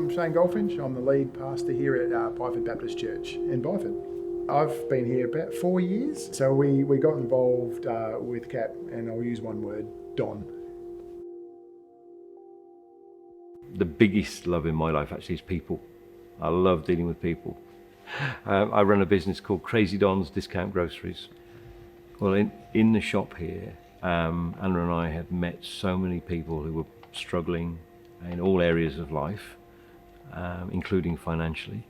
I'm Shane Goldfinch. I'm the lead pastor here at Byford Baptist Church in Byford. I've been here about 4 years. So we got involved with CAP, and I'll use one word, Don. The biggest love in my life actually is people. I love dealing with people. I run a business called Crazy Don's Discount Groceries. Well, in the shop here, Anna and I have met so many people who were struggling in all areas of life, including financially.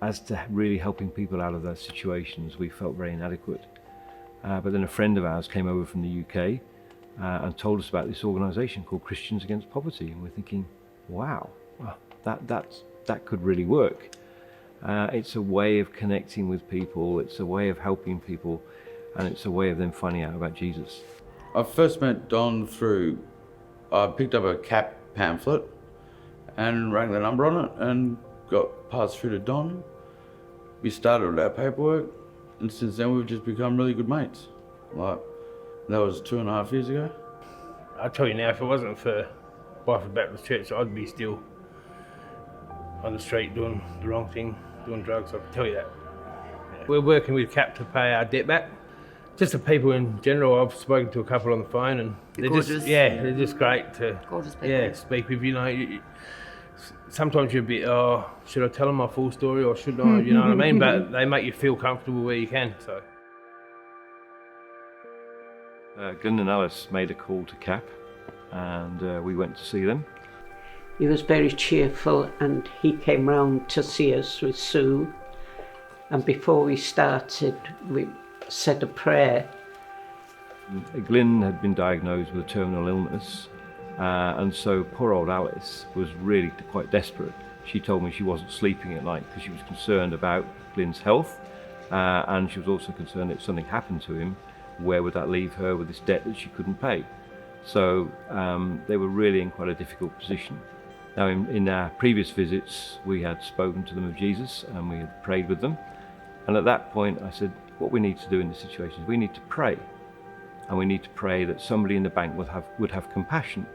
As to really helping people out of those situations, we felt very inadequate. But then a friend of ours came over from the UK and told us about this organisation called Christians Against Poverty, and we're thinking, wow, well, that could really work. It's a way of connecting with people, it's a way of helping people, and it's a way of them finding out about Jesus. I first met Don through, I picked up a CAP pamphlet and rang the number on it and got passed through to Don. We started with our paperwork, and since then we've just become really good mates. Like, that was 2.5 years ago. I'll tell you now, if it wasn't for Byford Baptist Church, I'd be still on the street doing the wrong thing, doing drugs, I can tell you that. Yeah. We're working with CAP to pay our debt back. Just the people in general, I've spoken to a couple on the phone, and they're just great to speak with. You know, sometimes you're a bit, should I tell them my full story or shouldn't I? You know what I mean? But they make you feel comfortable where you can. So. Glenn and Alice made a call to CAP, and we went to see them. He was very cheerful, and he came round to see us with Sue. And before we started, we said a prayer. Glyn had been diagnosed with a terminal illness, and so poor old Alice was really quite desperate. She told me she wasn't sleeping at night because she was concerned about Glyn's health, and she was also concerned that if something happened to him, where would that leave her with this debt that she couldn't pay? So they were really in quite a difficult position. Now in our previous visits, we had spoken to them of Jesus and we had prayed with them, and at that point I said, what we need to do in this situation is we need to pray, and we need to pray that somebody in the bank would have compassion.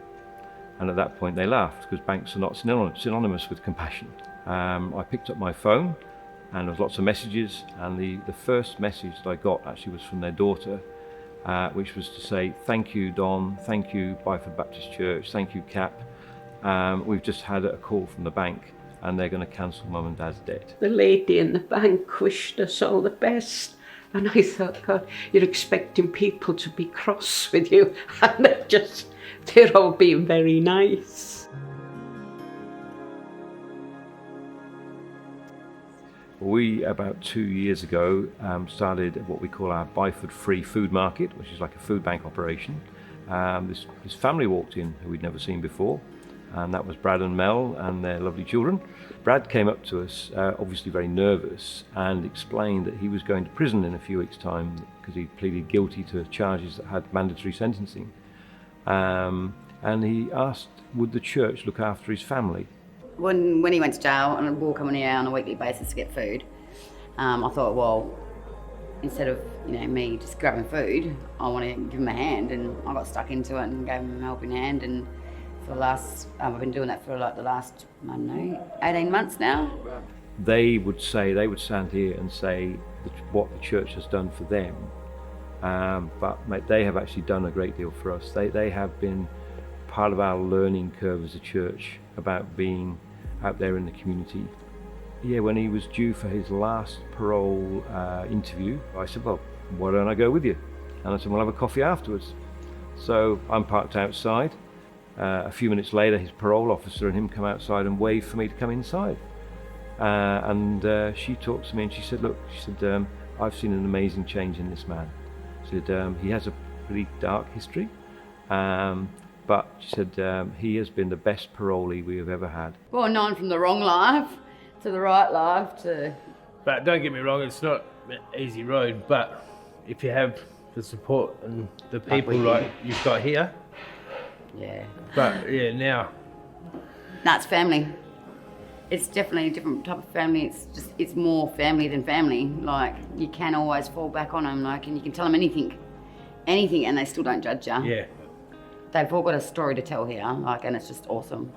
And at that point they laughed, because banks are not synonymous with compassion. I picked up my phone, and there was lots of messages, and the first message that I got actually was from their daughter, which was to say, thank you Don, thank you Byford Baptist Church, thank you CAP. We've just had a call from the bank, and they're going to cancel Mum and Dad's debt. The lady in the bank wished us all the best. And I thought, God, you're expecting people to be cross with you, and they're all being very nice. We, about 2 years ago, started what we call our Byford Free Food Market, which is like a food bank operation. This family walked in who we'd never seen before, and that was Brad and Mel and their lovely children. Brad came up to us, obviously very nervous, and explained that he was going to prison in a few weeks' time because he pleaded guilty to charges that had mandatory sentencing. And he asked, would the church look after his family? When he went to jail, and we were coming here on a weekly basis to get food, I thought, well, instead of me just grabbing food, I want to give him a hand, and I got stuck into it and gave him a helping hand. And for the last, I've been doing that for like the last, 18 months now. They would stand here and say what the church has done for them, but mate, they have actually done a great deal for us. They have been part of our learning curve as a church about being out there in the community. Yeah, when he was due for his last parole interview, I said, well, why don't I go with you? And I said, we'll have a coffee afterwards. So I'm parked outside. A few minutes later, his parole officer and him come outside and waved for me to come inside. And she talked to me and she said, look, I've seen an amazing change in this man. She said, he has a pretty dark history, but she said, he has been the best parolee we have ever had. Well, known from the wrong life to the right life to... But don't get me wrong, it's not an easy road, but if you have the support and the people like you've got here. Yeah. But yeah, now. It's family. It's definitely a different type of family. It's more family than family. Like, you can always fall back on them, and you can tell them anything, and they still don't judge you. Yeah. They've all got a story to tell here, and it's just awesome.